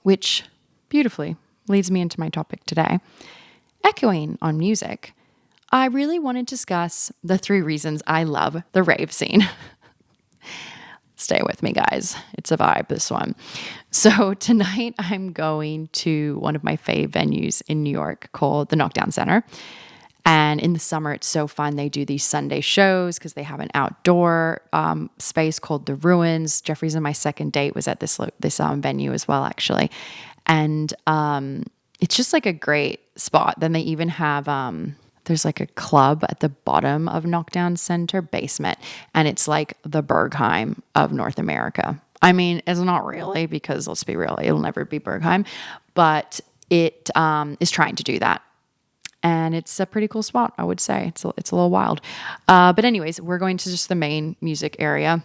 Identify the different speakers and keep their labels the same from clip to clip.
Speaker 1: which beautifully leads me into my topic today. Echoing on music, I really want to discuss the 3 reasons I love the rave scene. Stay with me, guys. It's a vibe, this one. So tonight I'm going to one of my fave venues in New York called the Knockdown Center. And in the summer, it's so fun. They do these Sunday shows because they have an outdoor space called The Ruins. Jeffrey's and my second date was at this venue as well, actually. And it's just like a great spot. Then they even have, there's like a club at the bottom of Knockdown Center basement. And it's like the Berghain of North America. I mean, it's not really, because let's be real, it'll never be Berghain. But it is trying to do that. And it's a pretty cool spot, I would say. It's a little wild. But anyways, we're going to just the main music area,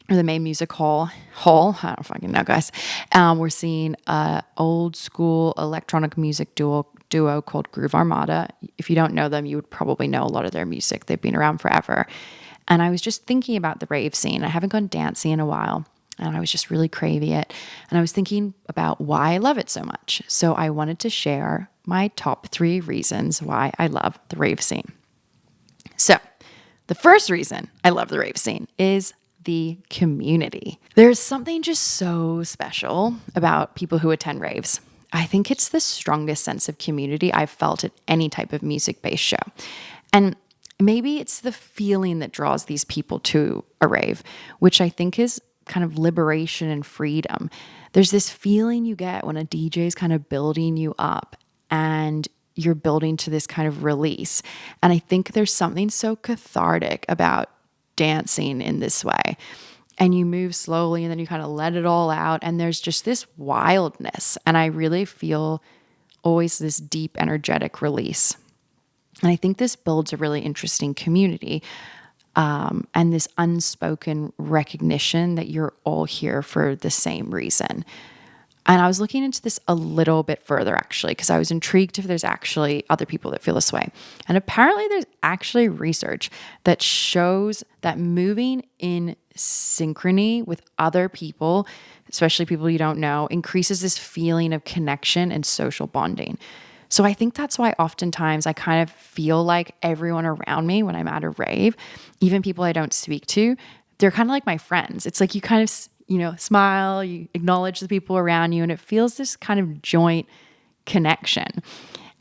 Speaker 1: or the main music hall. I don't fucking know, guys. We're seeing an old school electronic music duo called Groove Armada. If you don't know them, you would probably know a lot of their music. They've been around forever. And I was just thinking about the rave scene. I haven't gone dancing in a while. And I was just really craving it. And I was thinking about why I love it so much. So I wanted to share my top 3 reasons why I love the rave scene. So the first reason I love the rave scene is the community. There's something just so special about people who attend raves. I think it's the strongest sense of community I've felt at any type of music-based show. And maybe it's the feeling that draws these people to a rave, which I think is kind of liberation and freedom. There's this feeling you get when a DJ is kind of building you up and you're building to this kind of release. And I think there's something so cathartic about dancing in this way. And you move slowly and then you kind of let it all out. And there's just this wildness. And I really feel always this deep, energetic release. And I think this builds a really interesting community. And this unspoken recognition that you're all here for the same reason. And I was looking into this a little bit further, actually, because I was intrigued if there's actually other people that feel this way. And apparently there's actually research that shows that moving in synchrony with other people, especially people you don't know, increases this feeling of connection and social bonding. So I think that's why oftentimes I kind of feel like everyone around me when I'm at a rave, even people I don't speak to, they're kind of like my friends. It's like you kind of, smile, you acknowledge the people around you, and it feels this kind of joint connection.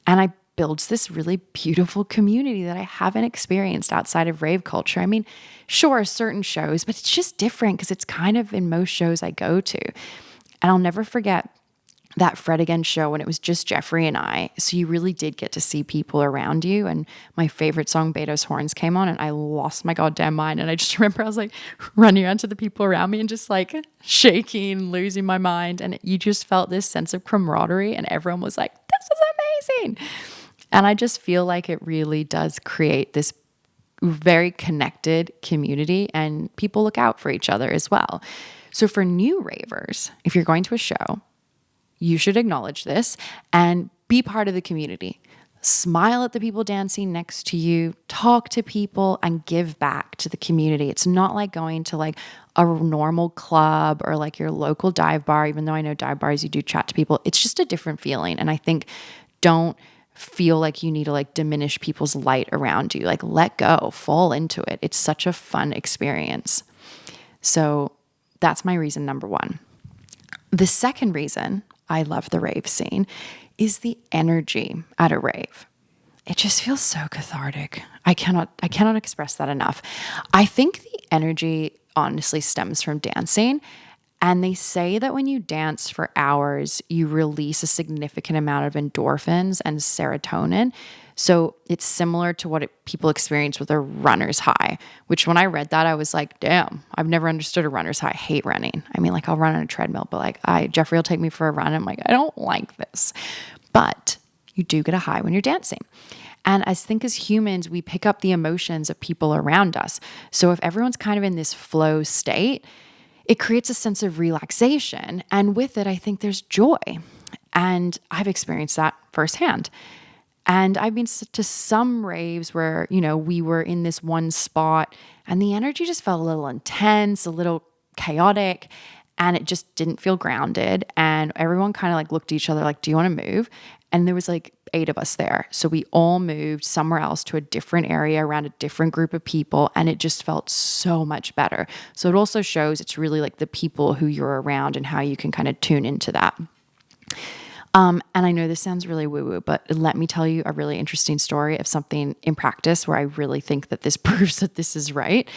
Speaker 1: And it builds this really beautiful community that I haven't experienced outside of rave culture. I mean, sure, certain shows, but it's just different because it's kind of in most shows I go to. And I'll never forget that Fred Again show when it was just Jeffrey and I. So you really did get to see people around you. And my favorite song, Beto's Horns, came on and I lost my goddamn mind. And I just remember I was like running around to the people around me and just like shaking, losing my mind. And you just felt this sense of camaraderie and everyone was like, this is amazing. And I just feel like it really does create this very connected community and people look out for each other as well. So for new ravers, if you're going to a show, you should acknowledge this and be part of the community. Smile at the people dancing next to you, talk to people, and give back to the community. It's not like going to like a normal club or like your local dive bar, even though I know dive bars, you do chat to people. It's just a different feeling. And I think don't feel like you need to like diminish people's light around you. Like let go, fall into it. It's such a fun experience. So that's my reason number 1. The second reason I love the rave scene is the energy at a rave. It just feels so cathartic. I cannot express that enough. I think the energy honestly stems from dancing. And they say that when you dance for hours, you release a significant amount of endorphins and serotonin. So it's similar to what people experience with a runner's high, which when I read that, I was like, damn, I've never understood a runner's high. I hate running. I mean, like I'll run on a treadmill, but like Jeffrey will take me for a run. I'm like, I don't like this. But you do get a high when you're dancing. And I think as humans, we pick up the emotions of people around us. So if everyone's kind of in this flow state, it creates a sense of relaxation. And with it, I think there's joy. And I've experienced that firsthand. And I've been to some raves where, we were in this one spot and the energy just felt a little intense, a little chaotic. and it just didn't feel grounded. And everyone kind of like looked at each other like, do you want to move? And there was like 8 of us there. So we all moved somewhere else to a different area around a different group of people. And it just felt so much better. So it also shows it's really like the people who you're around and how you can kind of tune into that. And I know this sounds really woo-woo, but let me tell you a really interesting story of something in practice where I really think that this proves that this is right.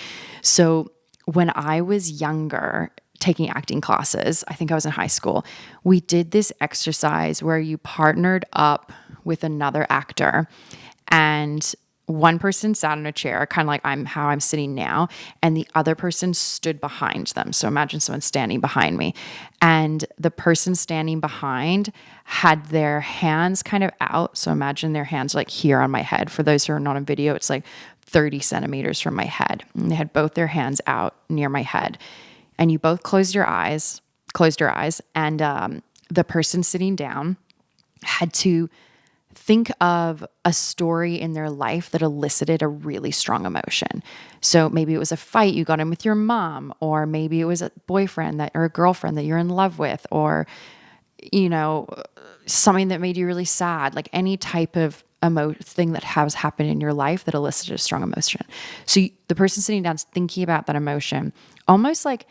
Speaker 1: So when I was younger, taking acting classes, I think I was in high school, we did this exercise where you partnered up with another actor, and one person sat in a chair, kind of like how I'm sitting now, and the other person stood behind them. So imagine someone standing behind me, and the person standing behind had their hands kind of out. So imagine their hands like here on my head. For those who are not on video, it's like 30 centimeters from my head. And they had both their hands out near my head. And you both closed your eyes, and the person sitting down had to think of a story in their life that elicited a really strong emotion. So maybe it was a fight you got in with your mom, or maybe it was a boyfriend or a girlfriend that you're in love with, or, something that made you really sad, like any type of thing that has happened in your life that elicited a strong emotion. So the person sitting down is thinking about that emotion, almost like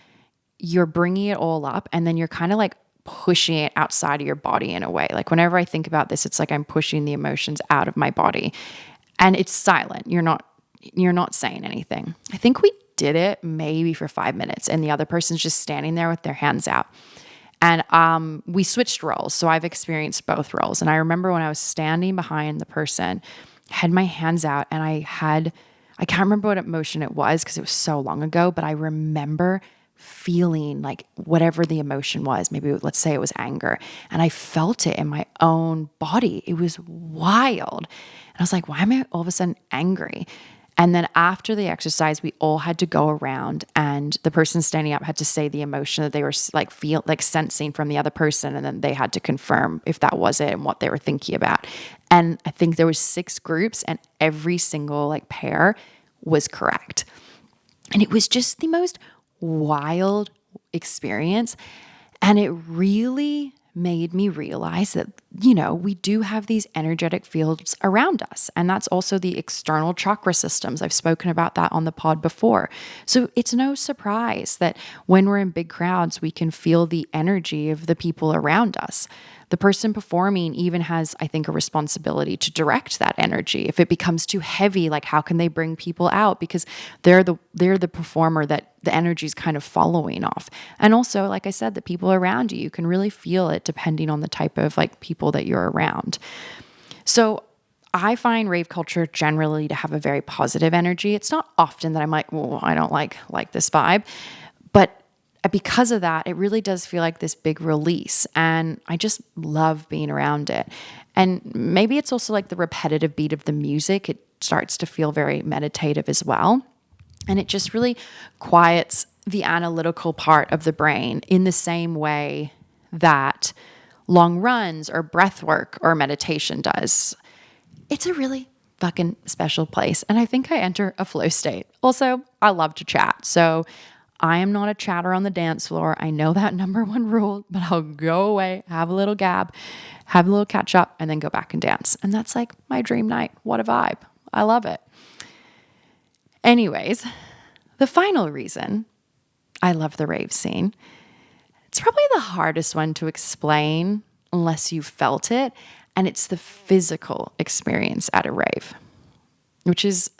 Speaker 1: you're bringing it all up, and then you're kind of like pushing it outside of your body in a way. Like whenever I think about this, it's like I'm pushing the emotions out of my body, and it's silent. You're not saying anything. I think we did it maybe for 5 minutes, and the other person's just standing there with their hands out. And we switched roles. So I've experienced both roles. And I remember when I was standing behind the person, had my hands out, and I can't remember what emotion it was because it was so long ago, but I remember feeling like whatever the emotion was, maybe let's say it was anger, and I felt it in my own body. It was wild. And I was like, why am I all of a sudden angry? And then after the exercise, we all had to go around, and the person standing up had to say the emotion that they were like sensing from the other person. And then they had to confirm if that was it and what they were thinking about. And I think there was 6 groups, and every single like pair was correct. And it was just the most wild experience. And it really made me realize that, we do have these energetic fields around us. And that's also the external chakra systems. I've spoken about that on the pod before. So it's no surprise that when we're in big crowds, we can feel the energy of the people around us. The person performing even has, I think, a responsibility to direct that energy. If it becomes too heavy, like how can they bring people out? Because they're the performer that the energy is kind of following off. And also, like I said, the people around you can really feel it depending on the type of like people that you're around. So I find rave culture generally to have a very positive energy. It's not often that I'm like, well, I don't like this vibe, but because of that, it really does feel like this big release, and I just love being around it. And maybe it's also like the repetitive beat of the music. It starts to feel very meditative as well. And it just really quiets the analytical part of the brain in the same way that long runs or breath work or meditation does. It's a really fucking special place. And I think I enter a flow state. Also, I love to chat. So I am not a chatter on the dance floor. I know that number 1 rule, but I'll go away, have a little gab, have a little catch up, and then go back and dance. And that's like my dream night. What a vibe. I love it. Anyways, the final reason I love the rave scene, it's probably the hardest one to explain unless you felt it, and it's the physical experience at a rave, which is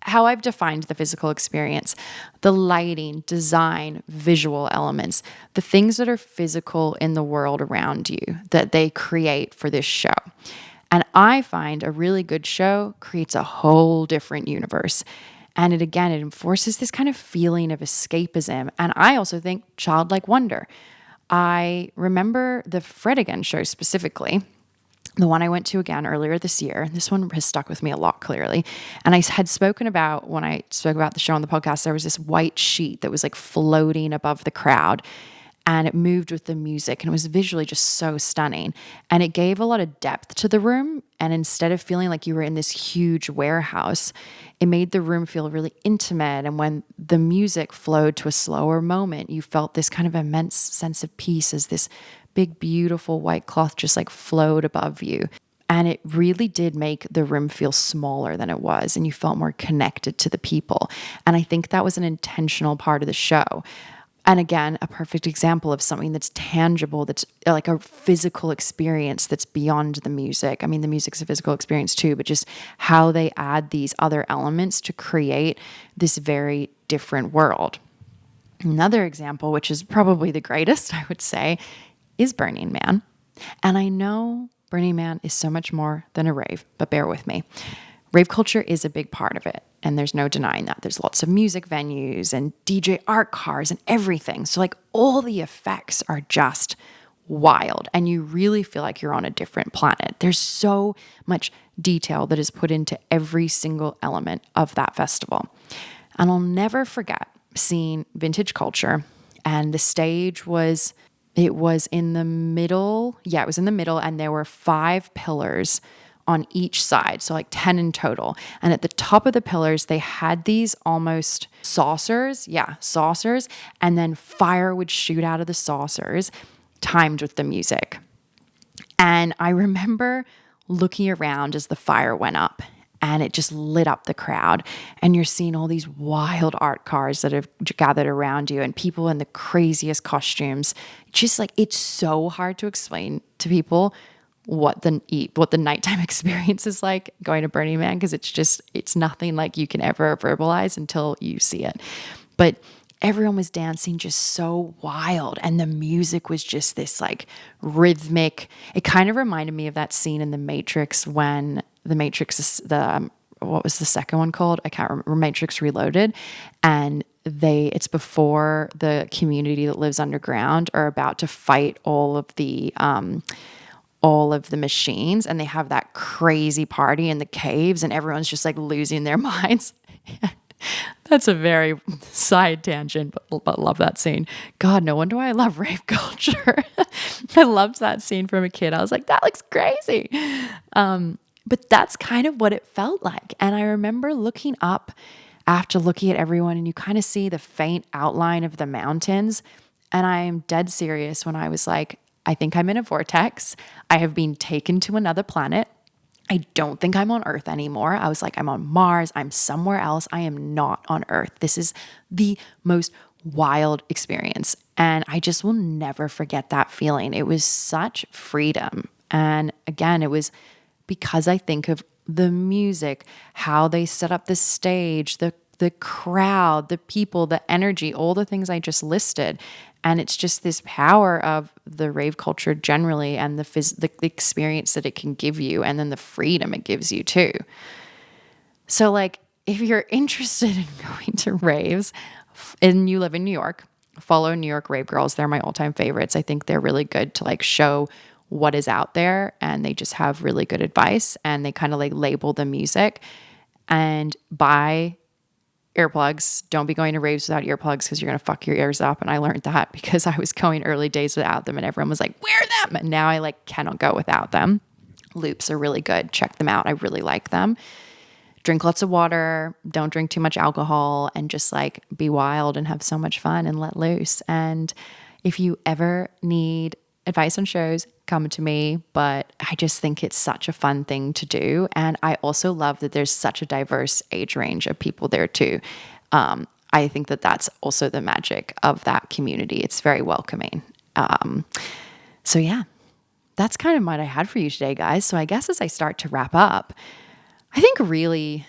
Speaker 1: how I've defined the physical experience: the lighting, design, visual elements, the things that are physical in the world around you that they create for this show. And I find a really good show creates a whole different universe. And it enforces this kind of feeling of escapism. And I also think childlike wonder. I remember the Fred Again show specifically, the one I went to again earlier this year. This one has stuck with me a lot, clearly. And I had spoken about, when I spoke about the show on the podcast, there was this white sheet that was like floating above the crowd. and it moved with the music, and it was visually just so stunning. And it gave a lot of depth to the room. And instead of feeling like you were in this huge warehouse, it made the room feel really intimate. And when the music flowed to a slower moment, you felt this kind of immense sense of peace as this big, beautiful white cloth just like flowed above you. And it really did make the room feel smaller than it was, and you felt more connected to the people. And I think that was an intentional part of the show. And again, a perfect example of something that's tangible, that's like a physical experience that's beyond the music. I mean, the music's a physical experience too, but just how they add these other elements to create this very different world. Another example, which is probably the greatest, I would say, is Burning Man. And I know Burning Man is so much more than a rave, but bear with me. Rave culture is a big part of it, and there's no denying that. There's lots of music venues and DJ art cars and everything. So like all the effects are just wild, and you really feel like you're on a different planet. There's so much detail that is put into every single element of that festival. And I'll never forget seeing vintage culture, and the stage was in the middle. Yeah, it was in the middle, and there were 5 pillars on each side, so like 10 in total. And at the top of the pillars, they had these almost saucers. Yeah, saucers. And then fire would shoot out of the saucers, timed with the music. And I remember looking around as the fire went up, and it just lit up the crowd. And you're seeing all these wild art cars that have gathered around you, and people in the craziest costumes. Just like, it's so hard to explain to people what the nighttime experience is like going to Burning Man, because it's nothing like you can ever verbalize until you see it. But everyone was dancing just so wild, and the music was just this like rhythmic. It kind of reminded me of that scene in The Matrix when The Matrix is what was the second one called? I can't remember. Matrix Reloaded. And it's before the community that lives underground are about to fight all of the machines, and they have that crazy party in the caves, and everyone's just like losing their minds. That's a very side tangent, but love that scene. God, no wonder why I love rave culture. I loved that scene from a kid. I was like, that looks crazy. But that's kind of what it felt like. And I remember looking up after looking at everyone, and you kind of see the faint outline of the mountains. And I am dead serious when I was like, I think I'm in a vortex. I have been taken to another planet. I don't think I'm on Earth anymore. I was like, I'm on Mars. I'm somewhere else. I am not on Earth. This is the most wild experience. And I just will never forget that feeling. It was such freedom. And again, it was because I think of the music, how they set up the stage, the crowd, the people, the energy, all the things I just listed. And it's just this power of the rave culture generally, and the experience that it can give you, and then the freedom it gives you too. So like, if you're interested in going to raves and you live in New York, follow New York Rave Girls. They're my all-time favorites. I think they're really good to like show what is out there, and they just have really good advice, and they kind of like label the music. And buy earplugs. Don't be going to raves without earplugs, because you're going to fuck your ears up. And I learned that because I was going early days without them, and everyone was like, wear them. And now I like cannot go without them. Loops are really good. Check them out. I really like them. Drink lots of water. Don't drink too much alcohol, and just like be wild and have so much fun and let loose. And if you ever need advice on shows, come to me. But I just think it's such a fun thing to do. And I also love that there's such a diverse age range of people there too. I think that that's also the magic of that community. It's very welcoming. So yeah, that's kind of what I had for you today, guys. So I guess as I start to wrap up, I think really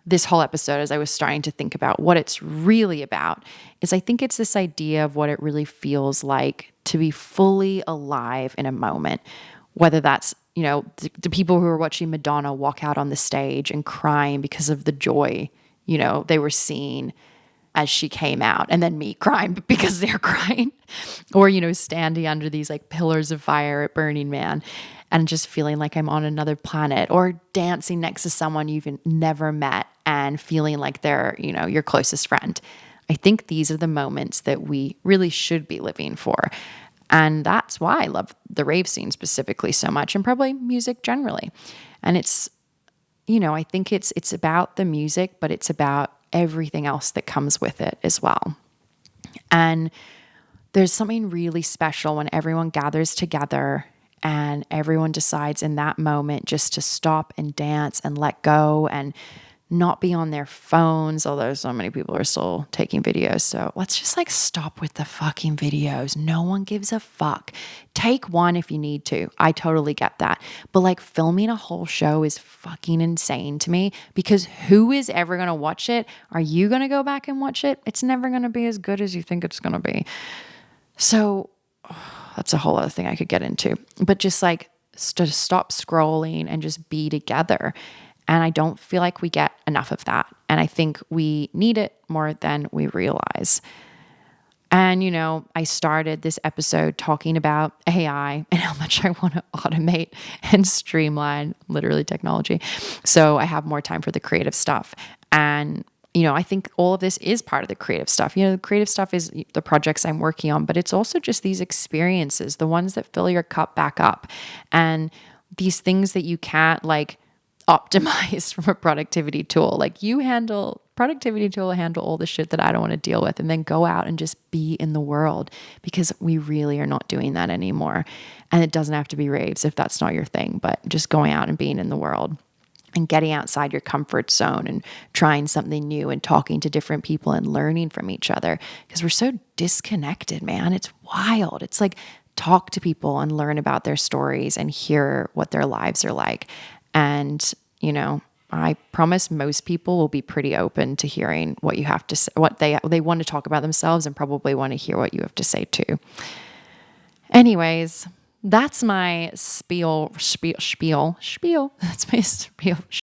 Speaker 1: this whole episode, as I was starting to think about what it's really about, is I think it's this idea of what it really feels like to be fully alive in a moment, whether that's, you know, the people who are watching Madonna walk out on the stage and crying because of the joy, you know, they were seeing as she came out, and then me crying because they're crying, or, you know, standing under these like pillars of fire at Burning Man and just feeling like I'm on another planet, or dancing next to someone you've never met and feeling like they're, you know, your closest friend. I think these are the moments that we really should be living for. And that's why I love the rave scene specifically so much, and probably music generally. And it's, I think it's about the music, but it's about everything else that comes with it as well. And there's something really special when everyone gathers together and everyone decides in that moment just to stop and dance and let go and not be on their phones, although so many people are still taking videos. So let's just stop with the fucking videos. No one gives a fuck. Take one if you need to. I totally get that. But filming a whole show is fucking insane to me, because who is ever going to watch it? Are you going to go back and watch it? It's never going to be as good as you think it's going to be. So that's a whole other thing I could get into. But just to stop scrolling and just be together. And I don't feel like we get enough of that. And I think we need it more than we realize. And, I started this episode talking about AI and how much I want to automate and streamline literally technology, so I have more time for the creative stuff. And, I think all of this is part of the creative stuff. The creative stuff is the projects I'm working on, but it's also just these experiences, the ones that fill your cup back up. And these things that you can't optimized from a productivity tool. Productivity tool handle all the shit that I don't want to deal with, and then go out and just be in the world, because we really are not doing that anymore. And it doesn't have to be raves if that's not your thing, but just going out and being in the world and getting outside your comfort zone and trying something new and talking to different people and learning from each other, because we're so disconnected, man. It's wild. It's talk to people and learn about their stories and hear what their lives are like. And, I promise most people will be pretty open to hearing what you have to say, what they want to talk about themselves, and probably want to hear what you have to say too. Anyways, that's my spiel. That's my spiel.